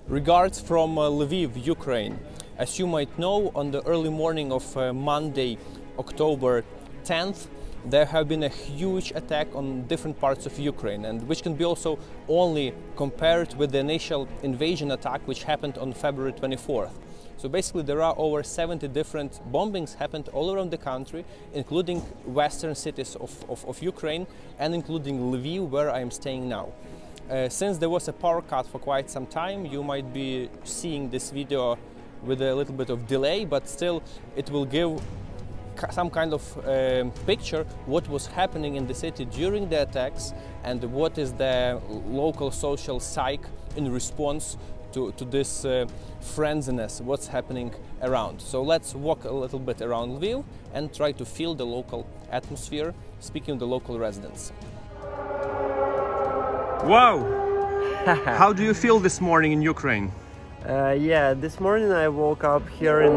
Regards from Lviv, Ukraine. As you might know, on the early morning of Monday, October 10th, there have been a huge attack on different parts of Ukraine, and which can be also only compared with the initial invasion attack which happened on February 24th. So basically there are over 70 different bombings happened all around the country, including western cities of Ukraine and including Lviv, where I am staying now. Since there was a power cut for quite some time, you might be seeing this video with a little bit of delay, but still it will give some kind of picture what was happening in the city during the attacks and what is the local social psyche in response to this frenziness, what's happening around. So let's walk a little bit around Lviv and try to feel the local atmosphere, speaking to the local residents. Wow! How do you feel this morning in Ukraine? Yeah, this morning I woke up here in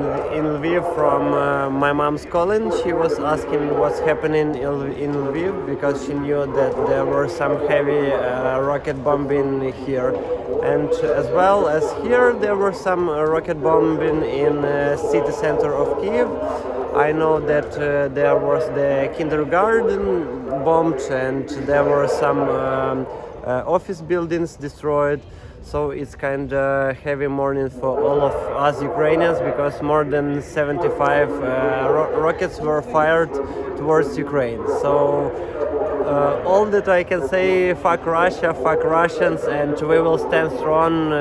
Lviv from my mom's calling. She was asking what's happening in Lviv because she knew that there were some heavy rocket bombing here. And as well as here, there were some rocket bombing in city center of Kyiv. I know that there was the kindergarten bombed and there were some office buildings destroyed. So it's kind of heavy morning for all of us Ukrainians because more than 75 rockets were fired towards Ukraine. So all that I can say, fuck Russia, fuck Russians, and we will stand strong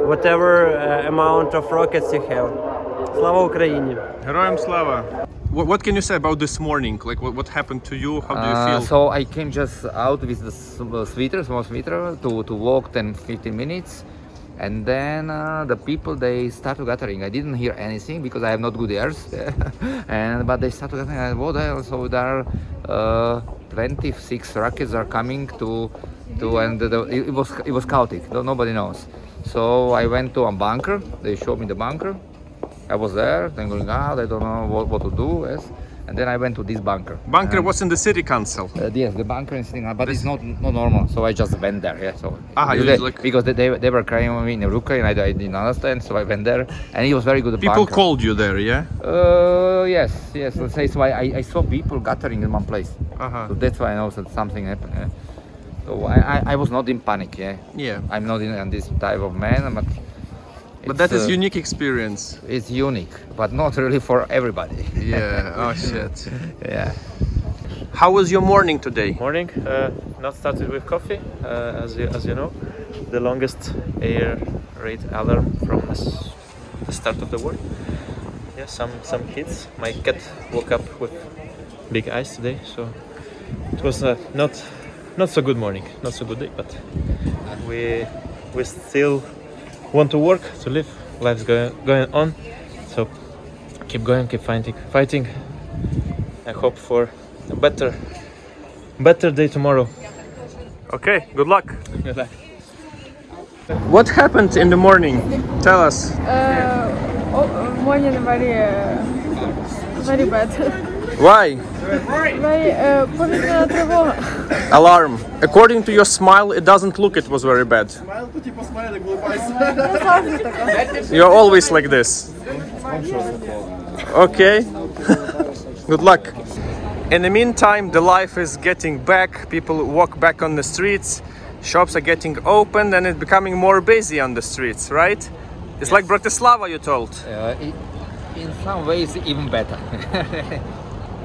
whatever amount of rockets you have. Slava Ukraini! Героям слава! What can you say about this morning? Like what happened to you? How do you feel? So I came just out with the small sweater to walk 10-15 minutes, and then the people, they started gathering. I didn't hear anything because I have not good ears, but they started gathering. What else? So there are 26 rockets are coming to and it was chaotic. Nobody knows. So I went to a bunker. They showed me the bunker. I was there, then going out, I don't know what to do, yes. And then I went to this bunker. Bunker was in the city council? Yes, the bunker is sitting, but it's not normal, so I just went there, yeah. So because they were crying on me in Ukraine, I didn't understand, so I went there, and it was very good. People called you there, yeah? Yes, let's say, so I saw people gathering in one place. So that's why I know that something happened, yeah. So I was not in panic, yeah? Yeah. I'm not in this type of man, but that is unique experience. It's unique, but not really for everybody. Yeah, oh shit. Yeah. How was your morning today? Morning, not started with coffee, as you know. The longest air raid alarm from the start of the war. Yeah, some kids. My cat woke up with big eyes today, so it was not so good morning, not so good day, but we still want to work, to live, life's going on, so keep going, keep fighting. I hope for a better day tomorrow. Okay, good luck. Good luck. What happened in the morning? Tell us. Morning very bad. Why? Повітряна тривога. Alarm. According to your smile, it doesn't look it was very bad. You're always like this. Okay. Good luck. In the meantime, the life is getting back. People walk back on the streets. Shops are getting opened and it's becoming more busy on the streets, right? It's like Bratislava, you told. In some ways, even better.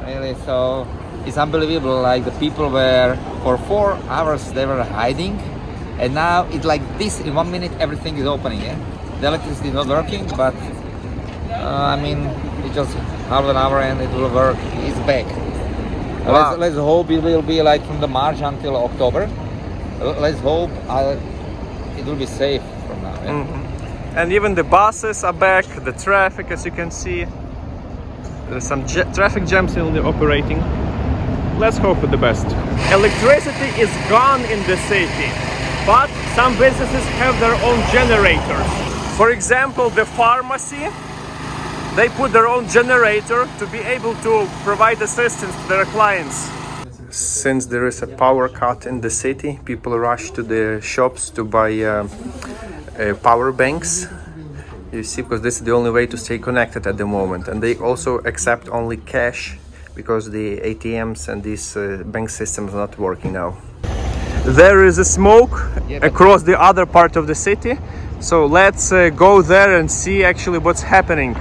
Really, so it's unbelievable. Like the people were for 4 hours they were hiding, and now it's like this. In 1 minute, everything is opening. Yeah, the electricity is not working, but I mean, it's just half an hour and it will work. It's back. Wow. Let's hope it will be like from the March until October. Let's hope it will be safe from now. Yeah? Mm-hmm. And even the buses are back. The traffic, as you can see. There's some traffic jams still operating. Let's hope for the best. Electricity is gone in the city, but some businesses have their own generators. For example, the pharmacy, they put their own generator to be able to provide assistance to their clients. Since there is a power cut in the city, people rush to the shops to buy power banks. You see, because this is the only way to stay connected at the moment, and they also accept only cash because the ATMs and these bank systems are not working now. There is a smoke across the other part of the city, so let's go there and see actually what's happening.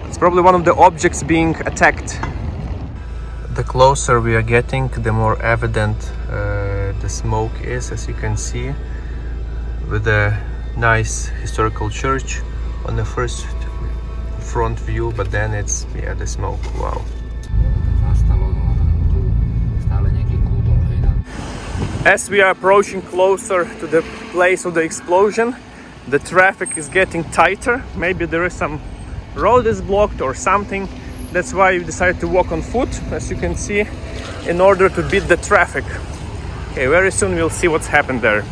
It's probably one of the objects being attacked. The closer we are getting, the more evident the smoke is, as you can see, with a nice historical church on the first front view, but then it's, yeah, the smoke. Wow. As we are approaching closer to the place of the explosion, the traffic is getting tighter. Maybe there is some road is blocked or something. That's why we decided to walk on foot, as you can see, in order to beat the traffic. Okay, very soon we'll see what's happened there.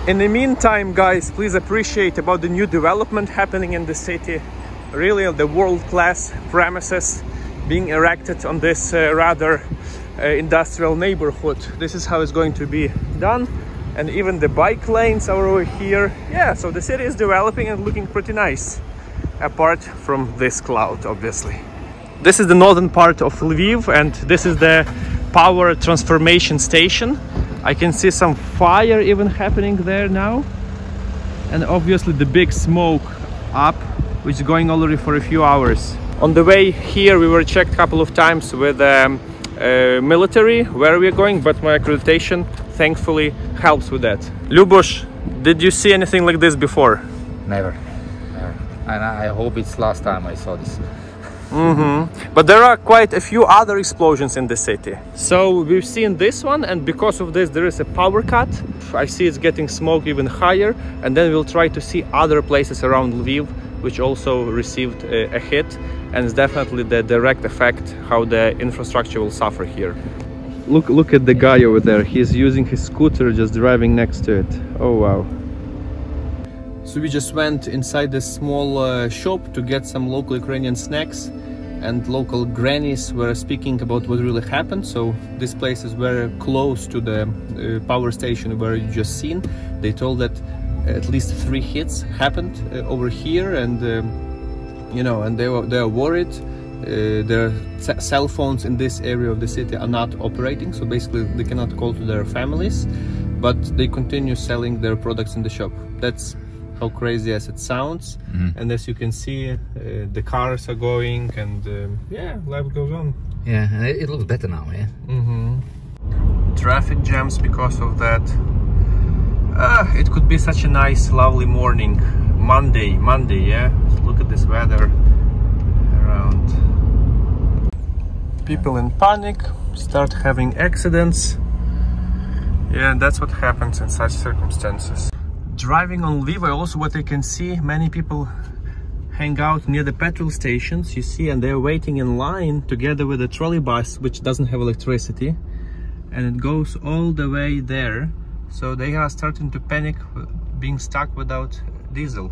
In the meantime, guys, please appreciate about the new development happening in the city. Really, the world-class premises being erected on this rather industrial neighborhood. This is how it's going to be done, and even the bike lanes are over here. Yeah, so the city is developing and looking pretty nice, apart from this cloud, obviously. This is the northern part of Lviv, and this is the power transformation station. I can see some fire even happening there now, and obviously the big smoke up, which is going already for a few hours. On the way here we were checked a couple of times with military where we are going, but my accreditation thankfully helps with that. Lubosh, did you see anything like this before? Never. And I hope it's last time I saw this. But there are quite a few other explosions in the city. So we've seen this one, and because of this there is a power cut. I see it's getting smoke even higher, and then we'll try to see other places around Lviv which also received a hit, and it's definitely the direct effect how the infrastructure will suffer here. Look at the guy over there. He's using his scooter, just driving next to it. Oh wow. So we just went inside this small shop to get some local Ukrainian snacks, and local grannies were speaking about what really happened. So this place is very close to the power station where you just seen. They told that at least 3 hits happened over here, and you know, and they are worried. Their cell phones in this area of the city are not operating, so basically they cannot call to their families, but they continue selling their products in the shop. That's how crazy as it sounds. And as you can see, the cars are going, and yeah, life goes on. Yeah, and it looks better now, yeah. Traffic jams because of that. It could be such a nice, lovely morning. Monday, yeah. Look at this weather around. People in panic, start having accidents. Yeah, and that's what happens in such circumstances. Driving on Lviv, also what I can see, many people hang out near the petrol stations, you see, and they're waiting in line together with a trolley bus which doesn't have electricity, and it goes all the way there. So they are starting to panic, being stuck without diesel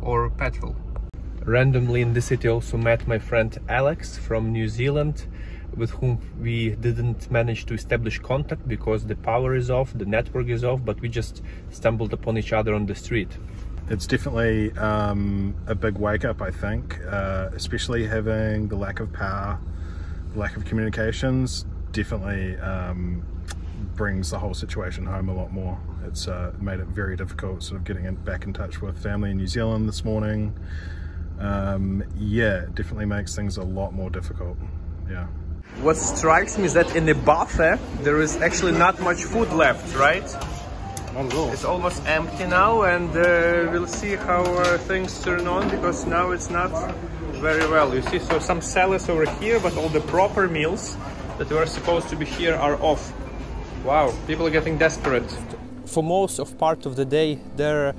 or petrol. Randomly in the city also met my friend Alex from New Zealand, with whom we didn't manage to establish contact because the power is off, the network is off, but we just stumbled upon each other on the street. It's definitely a big wake up, I think, especially having the lack of power, lack of communications, definitely brings the whole situation home a lot more. It's made it very difficult sort of getting back in touch with family in New Zealand this morning. Yeah, it definitely makes things a lot more difficult, yeah. What strikes me is that in the buffet there is actually not much food left, right? It's almost empty now, and we'll see how things turn on, because now it's not very well. You see, so some sellers over here, but all the proper meals that were supposed to be here are off. Wow, people are getting desperate. For most of part of the day there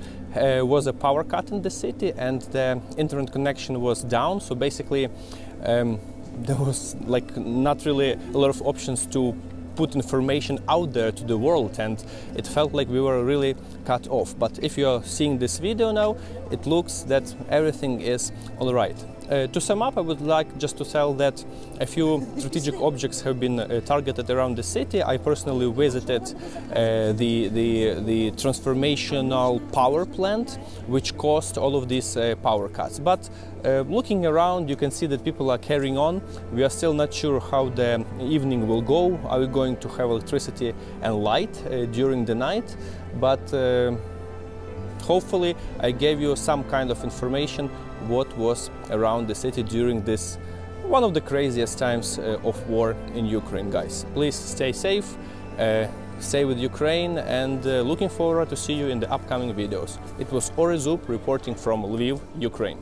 was a power cut in the city, and the internet connection was down, so basically there was like not really a lot of options to put information out there to the world, and it felt like we were really cut off. But if you're seeing this video now, it looks that everything is all right. To sum up, I would like just to tell that a few strategic objects have been targeted around the city. I personally visited the transformational power plant, which caused all of these power cuts. But looking around, you can see that people are carrying on. We are still not sure how the evening will go. Are we going to have electricity and light during the night? But hopefully I gave you some kind of information what was around the city during this one of the craziest times of war in Ukraine, guys. Please stay safe, stay with Ukraine, and looking forward to see you in the upcoming videos. It was Orest reporting from Lviv, Ukraine.